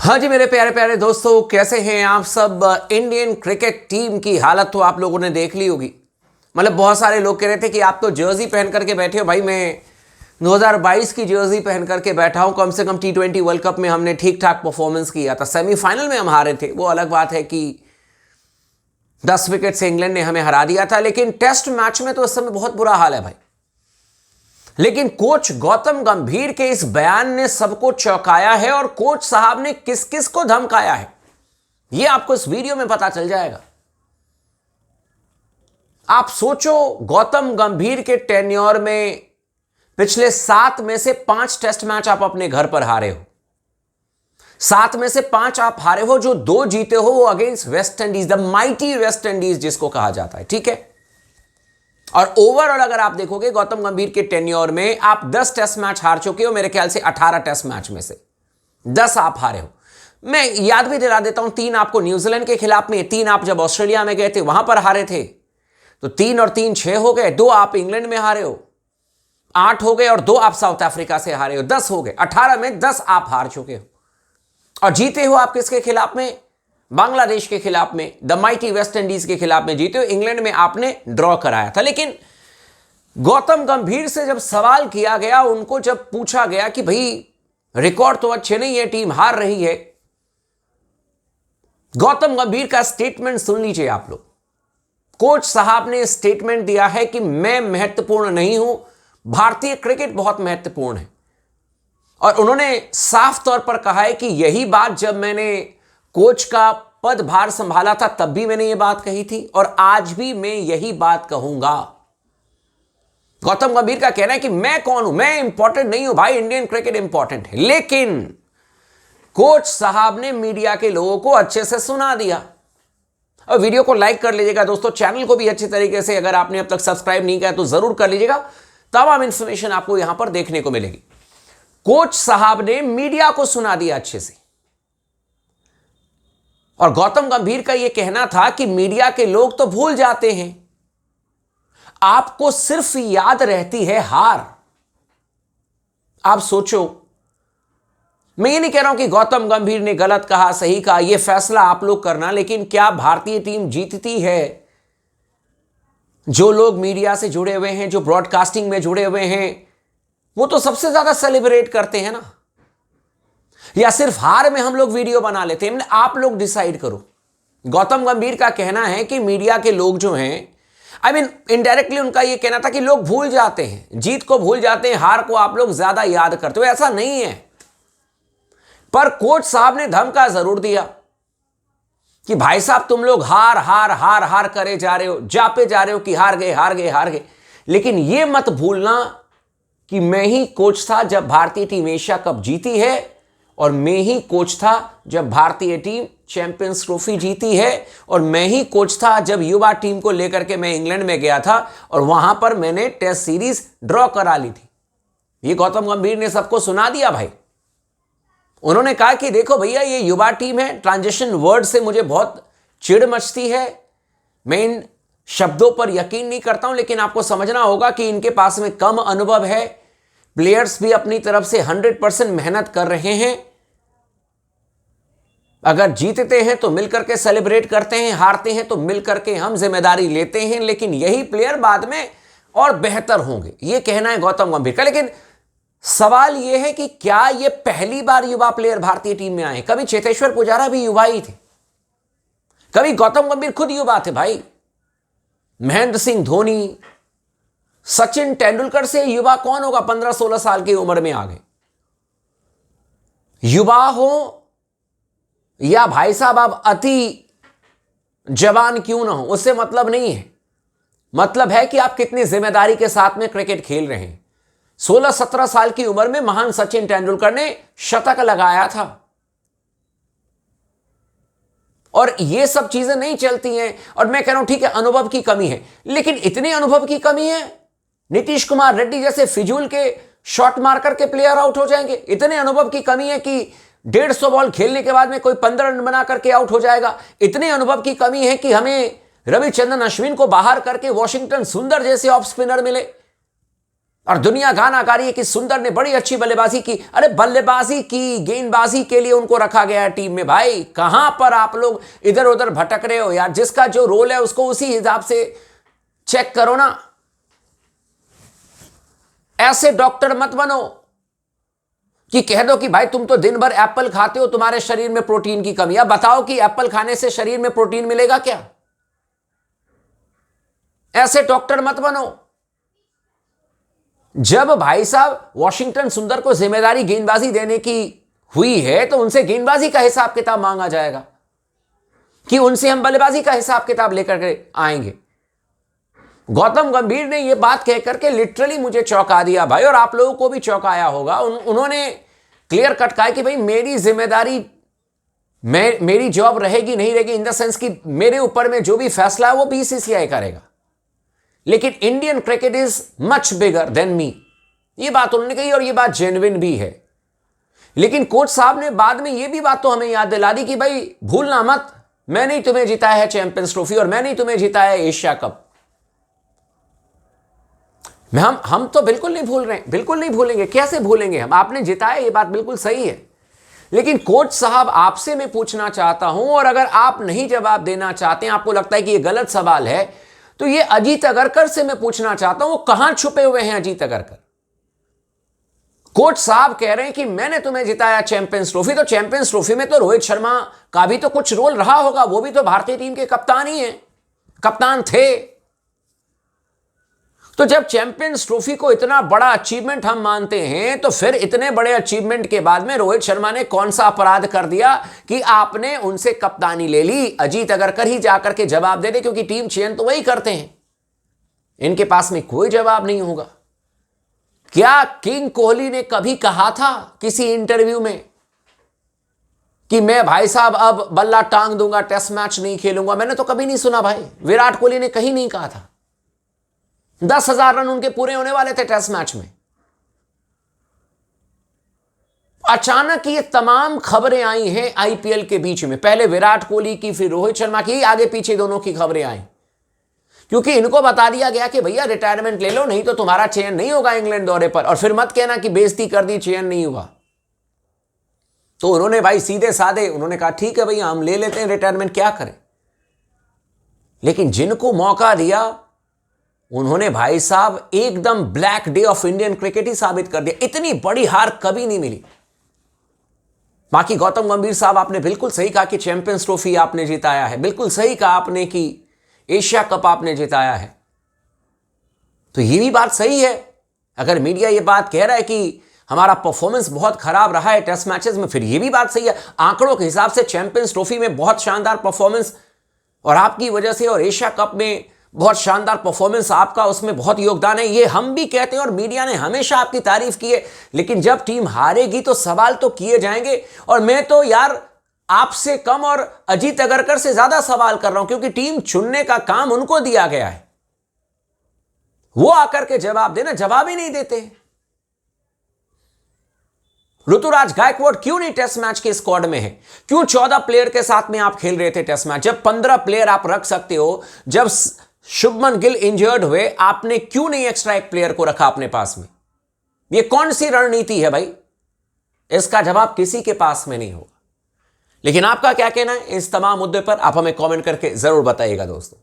हाँ जी मेरे प्यारे प्यारे दोस्तों, कैसे हैं आप सब। इंडियन क्रिकेट टीम की हालत तो आप लोगों ने देख ली होगी। मतलब बहुत सारे लोग कह रहे थे कि आप तो जर्सी पहन करके बैठे हो। भाई मैं 2022 की जर्सी पहन करके बैठा हूं। कम से कम T20 वर्ल्ड कप में हमने ठीक ठाक परफॉर्मेंस किया था। सेमीफाइनल में हम हारे थे, वो अलग बात है कि 10 विकेट से इंग्लैंड ने हमें हरा दिया था, लेकिन टेस्ट मैच में तो इस समय बहुत बुरा हाल है भाई। लेकिन कोच गौतम गंभीर के इस बयान ने सबको चौंकाया है और कोच साहब ने किस किस को धमकाया है यह आपको इस वीडियो में पता चल जाएगा। आप सोचो, गौतम गंभीर के टेन्योर में पिछले 7 में से 5 टेस्ट मैच आप अपने घर पर हारे हो। 7 में से 5 आप हारे हो, जो 2 जीते हो वो against West Indies, the mighty West Indies जिसको कहा जाता है, ठीक है। और ओवरऑल अगर आप देखोगे गौतम गंभीर के टेन्योर में आप 10 टेस्ट मैच हार चुके हो। मेरे ख्याल से 18 टेस्ट मैच में से 10 आप हारे हो। मैं याद भी दिला देता हूं, 3 आपको न्यूजीलैंड के खिलाफ में, 3 आप जब ऑस्ट्रेलिया में गए थे वहां पर हारे थे, तो 3 और 3 6 हो गए। 2 आप इंग्लैंड में हारे हो, 8 हो गए, और 2 आप साउथ अफ्रीका से हारे हो, 10 हो गए। 18 में 10 आप हार चुके हो और जीते हो आप किसके खिलाफ में? बांग्लादेश के खिलाफ में, द माइटी वेस्ट इंडीज के खिलाफ में जीते हो। इंग्लैंड में आपने ड्रॉ कराया था। लेकिन गौतम गंभीर से जब सवाल किया गया, उनको जब पूछा गया कि भाई रिकॉर्ड तो अच्छे नहीं है, टीम हार रही है, गौतम गंभीर का स्टेटमेंट सुन लीजिए आप लोग। कोच साहब ने स्टेटमेंट दिया है कि मैं महत्वपूर्ण नहीं हूं, भारतीय क्रिकेट बहुत महत्वपूर्ण है। और उन्होंने साफ तौर पर कहा है कि यही बात जब मैंने कोच का पदभार संभाला था तब भी मैंने यह बात कही थी और आज भी मैं यही बात कहूंगा। गौतम गंभीर का कहना है कि मैं कौन हूं, मैं इंपॉर्टेंट नहीं हूं भाई, इंडियन क्रिकेट इंपॉर्टेंट है। लेकिन कोच साहब ने मीडिया के लोगों को अच्छे से सुना दिया। और वीडियो को लाइक कर लीजिएगा दोस्तों, चैनल को भी अच्छी तरीके से अगर आपने अब तक सब्सक्राइब नहीं किया तो जरूर कर लीजिएगा। तमाम इंफॉर्मेशन आपको यहां पर देखने को मिलेगी। कोच साहब ने मीडिया को सुना दिया अच्छे से। और गौतम गंभीर का यह कहना था कि मीडिया के लोग तो भूल जाते हैं, आपको सिर्फ याद रहती है हार। आप सोचो, मैं ये नहीं कह रहा हूं कि गौतम गंभीर ने गलत कहा सही कहा, यह फैसला आप लोग करना, लेकिन क्या भारतीय टीम जीतती है? जो लोग मीडिया से जुड़े हुए हैं, जो ब्रॉडकास्टिंग में जुड़े हुए हैं, वो तो सबसे ज्यादा सेलिब्रेट करते हैं ना। या सिर्फ हार में हम लोग वीडियो बना लेते हैं? आप लोग डिसाइड करो। गौतम गंभीर का कहना है कि मीडिया के लोग जो हैं, इनडायरेक्टली उनका यह कहना था कि लोग भूल जाते हैं, जीत को भूल जाते हैं, हार को आप लोग ज्यादा याद करते हो। ऐसा नहीं है। पर कोच साहब ने धमका जरूर दिया कि भाई साहब तुम लोग हार हार हार हार करे जा रहे हो, जापे जा रहे हो कि हार गए हार गए हार गए। लेकिन यह मत भूलना कि मैं ही कोच था जब भारतीय टीम एशिया कप जीती है, और मैं ही कोच था जब भारतीय टीम चैंपियंस ट्रॉफी जीती है, और मैं ही कोच था जब युवा टीम को लेकर के मैं इंग्लैंड में गया था और वहां पर मैंने टेस्ट सीरीज ड्रॉ करा ली थी। ये गौतम गंभीर ने सबको सुना दिया भाई। उन्होंने कहा कि देखो भैया, ये युवा टीम है। ट्रांजिशन वर्ड से मुझे बहुत चिढ़ मचती है, मैं इन शब्दों पर यकीन नहीं करता हूं, लेकिन आपको समझना होगा कि इनके पास में कम अनुभव है। प्लेयर्स भी अपनी तरफ से 100% मेहनत कर रहे हैं। अगर जीतते हैं तो मिलकर के सेलिब्रेट करते हैं, हारते हैं तो मिलकर के हम जिम्मेदारी लेते हैं, लेकिन यही प्लेयर बाद में और बेहतर होंगे, यह कहना है गौतम गंभीर का। लेकिन सवाल यह है कि क्या यह पहली बार युवा प्लेयर भारतीय टीम में आए? कभी चेतेश्वर पुजारा भी युवा ही थे, कभी गौतम गंभीर खुद युवा थे भाई। महेंद्र सिंह धोनी, सचिन तेंदुलकर से युवा कौन होगा? 15-16 साल की उम्र में आ गए। युवा हो या भाई साहब आप अति जवान क्यों ना हो, उससे मतलब नहीं है। मतलब है कि आप कितनी जिम्मेदारी के साथ में क्रिकेट खेल रहे हैं। 16-17 साल की उम्र में महान सचिन तेंदुलकर ने शतक लगाया था। और ये सब चीजें नहीं चलती हैं। और मैं कह रहा हूं ठीक है, अनुभव की कमी है, लेकिन इतनी अनुभव की कमी है, नीतीश कुमार रेड्डी जैसे फिजूल के शॉट मार करके प्लेयर आउट हो जाएंगे। इतने अनुभव की कमी है कि 150 बॉल खेलने के बाद में कोई 15 रन बना करके आउट हो जाएगा। इतने अनुभव की कमी है कि हमें रविचंद्रन अश्विन को बाहर करके वॉशिंगटन सुंदर जैसे ऑफ स्पिनर मिले। और दुनिया गाना गा रही है कि सुंदर ने बड़ी अच्छी बल्लेबाजी की। अरे बल्लेबाजी की, गेंदबाजी के लिए उनको रखा गया है टीम में। भाई कहां पर आप लोग इधर उधर भटक रहे हो यार? जिसका जो रोल है उसको उसी हिसाब से चेक करो ना। ऐसे डॉक्टर मत बनो कि कह दो कि भाई तुम तो दिन भर एप्पल खाते हो, तुम्हारे शरीर में प्रोटीन की कमी है। बताओ कि एप्पल खाने से शरीर में प्रोटीन मिलेगा क्या? ऐसे डॉक्टर मत बनो। जब भाई साहब वॉशिंगटन सुंदर को जिम्मेदारी गेंदबाजी देने की हुई है तो उनसे गेंदबाजी का हिसाब किताब मांगा जाएगा कि उनसे हम बल्लेबाजी का हिसाब किताब लेकर के आएंगे। गौतम गंभीर ने यह बात कहकर के लिटरली मुझे चौंका दिया भाई, और आप लोगों को भी चौंकाया होगा। उन्होंने क्लियर कट कहा कि भाई मेरी जिम्मेदारी, मेरी जॉब रहेगी नहीं रहेगी, इन द सेंस कि मेरे ऊपर में जो भी फैसला है वो बीसीसीआई करेगा, लेकिन Indian cricket is much bigger than me. ये बात उन्होंने कही और ये बात जेन्युइन भी है। लेकिन कोच साहब ने बाद में ये भी बात तो हमें याद दिला दी कि भाई भूलना मत, मैंने ही तुम्हें जिताया है चैंपियंस ट्रॉफी और मैंने ही तुम्हें जिताया है एशिया कप। हम तो बिल्कुल नहीं भूल रहे हैं, बिल्कुल नहीं भूलेंगे। कैसे भूलेंगे हम? आपने जिताया, ये बात बिल्कुल सही है। लेकिन कोच साहब आपसे मैं पूछना चाहता हूं, और अगर आप नहीं जवाब देना चाहते हैं, आपको लगता है कि ये गलत सवाल है, तो ये अजीत अगरकर से मैं पूछना चाहता हूं, वो कहां छुपे हुए हैं अजीत अगरकर? कोच साहब कह रहे हैं कि मैंने तुम्हें जिताया चैंपियंस ट्रॉफी, तो चैंपियंस ट्रॉफी में तो रोहित शर्मा का भी तो कुछ रोल रहा होगा, वो भी तो भारतीय टीम के कप्तान ही हैं, कप्तान थे। तो जब चैंपियंस ट्रॉफी को इतना बड़ा अचीवमेंट हम मानते हैं, तो फिर इतने बड़े अचीवमेंट के बाद में रोहित शर्मा ने कौन सा अपराध कर दिया कि आपने उनसे कप्तानी ले ली? अजीत अगरकर ही जाकर के जवाब दे दे, क्योंकि टीम चयन तो वही करते हैं, इनके पास में कोई जवाब नहीं होगा। क्या किंग कोहली ने कभी कहा था किसी इंटरव्यू में कि मैं भाई साहब अब बल्ला टांग दूंगा, टेस्ट मैच नहीं खेलूंगा? मैंने तो कभी नहीं सुना भाई। विराट कोहली ने कहीं नहीं कहा था। 10,000 रन उनके पूरे होने वाले थे टेस्ट मैच में। अचानक ये तमाम खबरें आई हैं आईपीएल के बीच में। पहले विराट कोहली की, फिर रोहित शर्मा की, आगे पीछे दोनों की खबरें आई, क्योंकि इनको बता दिया गया कि भैया रिटायरमेंट ले लो, नहीं तो तुम्हारा चयन नहीं होगा इंग्लैंड दौरे पर। और फिर मत कहना कि बेइज्जती कर दी, चयन नहीं हुआ। तो उन्होंने भाई सीधे साधे उन्होंने कहा ठीक है भैया हम ले लेते हैं रिटायरमेंट, क्या करें। लेकिन जिनको मौका दिया उन्होंने भाई साहब एकदम black day of Indian cricket ही साबित कर दिया। इतनी बड़ी हार कभी नहीं मिली। बाकी गौतम गंभीर साहब आपने बिल्कुल सही कहा कि चैंपियंस ट्रॉफी आपने जिताया है, बिल्कुल सही कहा आपने कि एशिया कप आपने जिताया है, तो ये भी बात सही है। अगर मीडिया ये बात कह रहा है कि हमारा परफॉर्मेंस बहुत खराब रहा है टेस्ट मैचेस में, फिर ये भी बात सही है। आंकड़ों के हिसाब से चैंपियंस ट्रॉफी में बहुत शानदार परफॉर्मेंस और आपकी वजह से, और एशिया कप में बहुत शानदार परफॉर्मेंस आपका, उसमें बहुत योगदान है, ये हम भी कहते हैं और मीडिया ने हमेशा आपकी तारीफ की है। लेकिन जब टीम हारेगी तो सवाल तो किए जाएंगे, और मैं तो यार आपसे कम और अजीत अगरकर से ज्यादा सवाल कर रहा हूं, क्योंकि टीम चुनने का काम उनको दिया गया है। वो आकर के जवाब देना, जवाब ही नहीं देते। ऋतुराज गायकवाड़ क्यों नहीं टेस्ट मैच के स्क्वाड में है? क्यों 14 प्लेयर के साथ में आप खेल रहे थे टेस्ट मैच? जब 15 प्लेयर आप रख सकते हो, जब शुभमन गिल इंजर्ड हुए, आपने क्यों नहीं एक्स्ट्रा एक प्लेयर को रखा अपने पास में? यह कौन सी रणनीति है भाई? इसका जवाब किसी के पास में नहीं होगा। लेकिन आपका क्या कहना है इस तमाम मुद्दे पर? आप हमें कमेंट करके जरूर बताइएगा दोस्तों।